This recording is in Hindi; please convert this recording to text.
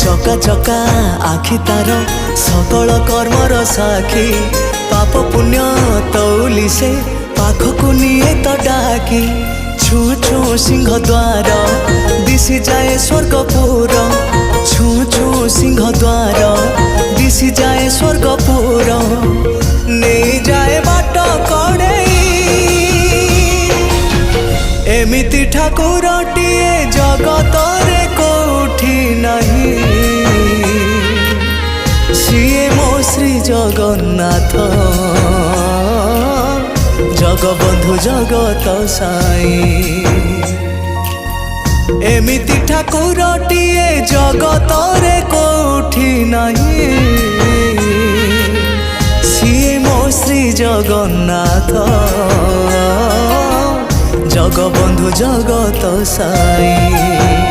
चका चका आखि तार सकल कर्मर साखी पाप पुण्य तौली से पाखकु निये तो डाकी छू छू सिंह द्वार दिशि जाए स्वर्गपुर छू छू सिंह द्वार दिशि जाए स्वर्गपुर नहीं जाए बाट कड़े एमिति ठाकुरटिए जगत रे कोठी नहीं सीए मो श्री जगन्नाथ जगबंधु जगत साई एमिति ठाकुरटिए जगत रे कोठी नहीं सीए मो श्री जगन्नाथ जगबंधु जगत साई।